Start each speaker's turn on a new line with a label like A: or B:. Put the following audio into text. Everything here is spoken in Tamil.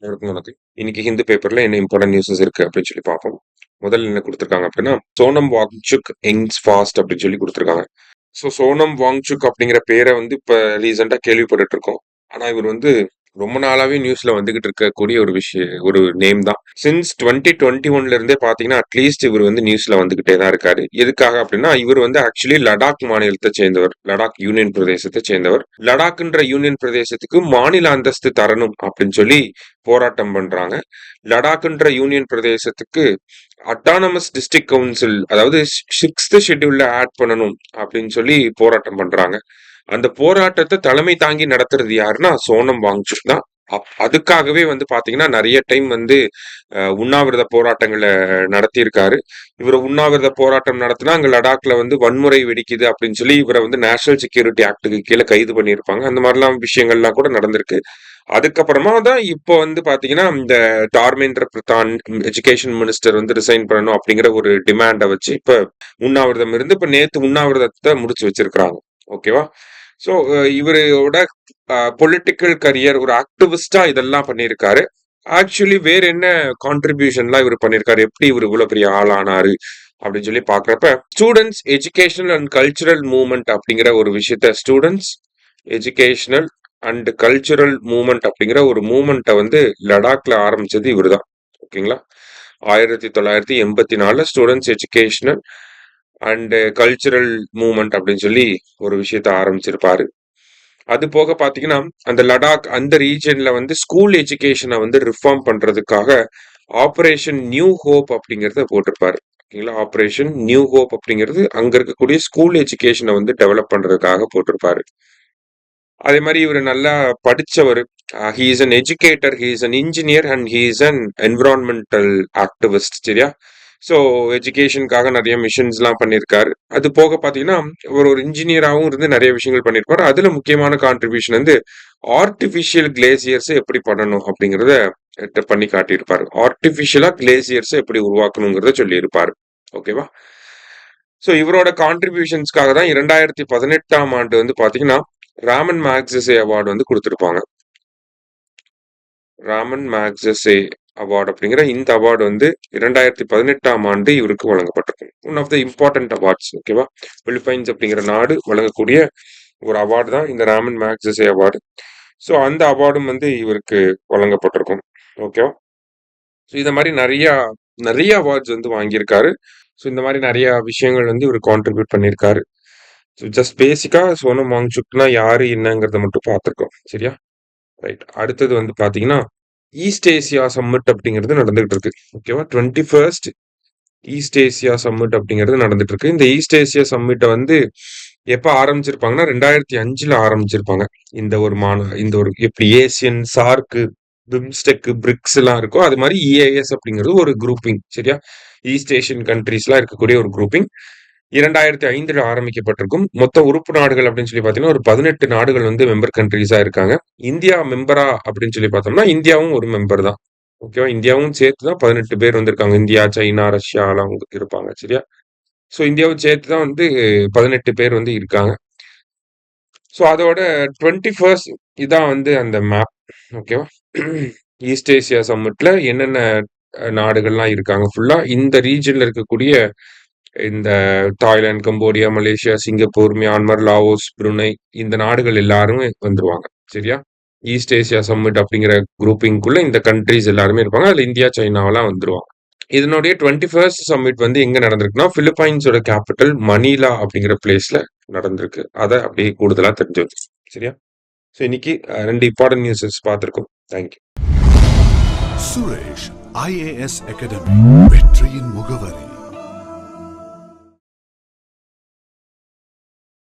A: இருக்கும் வணக்கம். இன்னைக்கு ஹிந்து பேப்பர்ல என்ன இம்பார்ட்டன்ட் நியூஸஸ் இருக்கு அப்படின்னு சொல்லி பார்ப்போம். முதல்ல என்ன கொடுத்துருக்காங்க அப்படின்னா, சோனம் வாங்சுக் யங்ஸ் ஃபாஸ்ட் அப்படின்னு சொல்லி கொடுத்துருக்காங்க. ஸோ சோனம் வாங்சுக் அப்படிங்கிற பேரை வந்து இப்ப ரீசெண்டா கேள்விப்பட்டுட்டு இருக்கோம். ஆனா இவர் வந்து ரொம்ப நாளாவே நியூஸ்ல வந்துகிட்டு இருக்கக்கூடிய ஒரு நேம் தான். சின்ஸ் 2021ல இருந்தே பாத்தீங்கன்னா அட்லீஸ்ட் இவர் வந்து நியூஸ்ல வந்துகிட்டே தான் இருக்காரு. எதுக்காக அப்படின்னா இவர் வந்து ஆக்சுவலி லடாக் மாநிலத்தை சேர்ந்தவர், லடாக் யூனியன் பிரதேசத்தை சேர்ந்தவர். லடாக்ன்ற யூனியன் பிரதேசத்துக்கு மாநில அந்தஸ்து தரணும் அப்படின்னு சொல்லி போராட்டம் பண்றாங்க. லடாக்ன்ற யூனியன் பிரதேசத்துக்கு அட்டானமஸ் டிஸ்ட்ரிக்ட் கவுன்சில், அதாவது 6th ஷெட்யூல்ல ஆட் பண்ணணும் அப்படின்னு சொல்லி போராட்டம் பண்றாங்க. அந்த போராட்டத்தை தலைமை தாங்கி நடத்துறது யாருன்னா சோனம் வாங்சுக் தான். அதுக்காகவே வந்து பாத்தீங்கன்னா நிறைய டைம் வந்து உண்ணாவிரத போராட்டங்களை நடத்தியிருக்காரு. இவர் உண்ணாவிரத போராட்டம் நடத்தினா அங்க லடாக்ல வந்து வன்முறை வெடிக்குது அப்படின்னு சொல்லி இவரை வந்து நேஷனல் செக்யூரிட்டி ஆக்டுக்கு கீழே கைது பண்ணியிருப்பாங்க. அந்த மாதிரிலாம் விஷயங்கள்லாம் கூட நடந்திருக்கு. அதுக்கப்புறமா தான் இப்போ வந்து பாத்தீங்கன்னா இந்த தார்மேந்திர பிரதான் எஜுகேஷன் மினிஸ்டர் வந்து ரிசைன் பண்ணணும் அப்படிங்கிற ஒரு டிமாண்டை வச்சு இப்ப உண்ணாவிரதம் இருந்து இப்ப நேத்து உண்ணாவிரதத்தை முடிச்சு வச்சிருக்காங்க. ஓகேவா? ஸோ இவரோட பொலிட்டிக்கல் கரியர், ஒரு ஆக்டிவிஸ்டா இதெல்லாம் பண்ணியிருக்காரு. ஆக்சுவலி வேற என்ன கான்ட்ரிபியூஷன்லாம் இவர் பண்ணியிருக்காரு, எப்படி இவர் இவ்வளவு பெரிய ஆளானாரு அப்படின்னு சொல்லி பாக்குறப்ப, students educational and cultural movement அப்படிங்கிற ஒரு விஷயத்த, students educational and cultural movement அப்படிங்கிற ஒரு மூவ்மெண்ட்டை வந்து லடாக்ல ஆரம்பிச்சது இவர் தான். ஓகேங்களா? 1984 students educational and cultural movement அப்படின்னு சொல்லி ஒரு விஷயத்த ஆரம்பிச்சிருப்பாரு. அது போக பாத்தீங்கன்னா அந்த லடாக் அந்த ரீஜன்ல வந்து ஸ்கூல் எஜுகேஷனை வந்து ரிஃபார்ம் பண்றதுக்காக ஆபரேஷன் நியூ ஹோப் அப்படிங்கறத போட்டிருப்பாரு. ஓகேங்களா? ஆபரேஷன் நியூ ஹோப் அப்படிங்கிறது அங்க இருக்கக்கூடிய ஸ்கூல் எஜுகேஷனை வந்து டெவலப் பண்றதுக்காக போட்டிருப்பாரு. அதே மாதிரி இவர் நல்லா படிச்சவர். He is an educator, he is an engineer and he is an environmental activist. சரியா? ஸோ எஜுகேஷனுக்காக நிறைய மிஷன்ஸ்லாம் பண்ணியிருக்காரு. அது போக பார்த்தீங்கன்னா ஒரு இன்ஜினியராகவும் இருந்து நிறைய விஷயங்கள் பண்ணியிருப்பாரு. அதில் முக்கியமான கான்ட்ரிபியூஷன் வந்து ஆர்டிஃபிஷியல் கிளேசியர்ஸ் எப்படி பண்ணணும் அப்படிங்கிறத பண்ணி காட்டியிருப்பாரு. ஆர்டிஃபிஷியலா கிளேசியர்ஸ் எப்படி உருவாக்கணுங்கிறத சொல்லியிருப்பாரு. ஓகேவா? ஸோ இவரோட கான்ட்ரிபியூஷன்ஸ்க்காக தான் 2018ஆம் ஆண்டு வந்து பார்த்தீங்கன்னா ராமன் மேக்ஸஸே அவார்டு வந்து கொடுத்துருப்பாங்க. ராமன் மேக்ஸஸே அவார்டு அப்படிங்கிற இந்த அவார்டு வந்து 2018ஆம் ஆண்டு இவருக்கு வழங்கப்பட்டிருக்கும். One of the important awards. ஓகேவா? பிலிப்பைன்ஸ் அப்படிங்கிற நாடு வழங்கக்கூடிய ஒரு அவார்டு தான் இந்த ராமன் மேக்ஸஸே அவார்டு. ஸோ அந்த அவார்டும் வந்து இவருக்கு வழங்கப்பட்டிருக்கும். ஓகேவா? ஸோ இந்த மாதிரி நிறைய அவார்ட்ஸ் வந்து வாங்கியிருக்காரு. ஸோ இந்த மாதிரி நிறைய விஷயங்கள் வந்து இவர் கான்ட்ரிபியூட் பண்ணியிருக்காரு. ஸோ ஜஸ்ட் பேசிக்கா சோனம் வாங்சுக்னா யாரு என்னங்கிறத மட்டும் பார்த்துருக்கோம். சரியா? ரைட். அடுத்தது வந்து பாத்தீங்கன்னா ஈஸ்ட் ஏசியா சம்மிட் அப்படிங்கிறது நடந்துகிட்டு இருக்கு. ஓகேவா? 21st ஈஸ்ட் ஏசியா சம்மிட் அப்படிங்கிறது நடந்துட்டு இருக்கு. இந்த ஈஸ்ட் ஏசியா சம்மிட்டை வந்து எப்ப ஆரம்பிச்சிருப்பாங்கன்னா 2005ல ஆரம்பிச்சிருப்பாங்க. இந்த ஒரு எப்படி ஏசியன், சார்க், பிம்ஸ்டெக், பிரிக்ஸ் எல்லாம் இருக்கோ அது மாதிரி இஏஎஸ் அப்படிங்கிறது ஒரு குரூப்பிங். சரியா? ஈஸ்ட் ஏசியன் கண்ட்ரீஸ் எல்லாம் இருக்கக்கூடிய ஒரு குரூப்பிங் 2005ல ஆரம்பிக்கப்பட்டிருக்கும். மொத்த உறுப்பு நாடுகள் அப்படின்னு சொல்லி பாத்தீங்கன்னா ஒரு 18 நாடுகள் வந்து மெம்பர் கண்ட்ரீஸா இருக்காங்க. இந்தியா மெம்பரா அப்படின்னு சொல்லி பார்த்தோம்னா இந்தியாவும் ஒரு மெம்பர் தான். ஓகேவா? இந்தியாவும் சேர்த்து தான் 18 பேர் வந்திருக்காங்க. இந்தியா, சைனா, ரஷ்யா எல்லாம் இருப்பாங்க. சரியா? ஸோ இந்தியாவும் சேர்த்து தான் வந்து 18 பேர் வந்து இருக்காங்க. ஸோ அதோட 21st இதான் வந்து அந்த மேப். ஓகேவா? ஈஸ்ட் ஏசியா சம்மிட்ல என்னென்ன நாடுகள்லாம் இருக்காங்க ஃபுல்லா இந்த ரீஜன்ல இருக்கக்கூடிய இந்த Thailand, Cambodia, Malaysia, Singapore, Myanmar, Laos, Brunei இந்த நாடுகள் எல்லாருமே வந்துருவாங்க. சரியா? ஈஸ்ட் ஏசியா சம்மிட் அப்படிங்கிற குரூப்பிங்குள்ள இந்த கண்ட்ரீஸ் எல்லாருமே இருப்பாங்க. அதுல இந்தியா, சைனாவெல்லாம் வந்துருவாங்க. இதனுடைய 21st சம்மிட் வந்து எங்க நடந்திருக்குன்னா பிலிப்பைன்ஸோட கேபிட்டல் மணிலா அப்படிங்கிற பிளேஸ்ல நடந்திருக்கு. அதை அப்படியே கூடுதலா தெரிஞ்சு வச்சு. சரியா? ஸோ இன்னைக்கு 2 இம்பார்ட்டன்ட் நியூஸஸ் பார்த்திருக்கோம். தேங்க்யூ.
B: சுரேஷ் IAS அகாடமி வெற்றியின் முகவரி.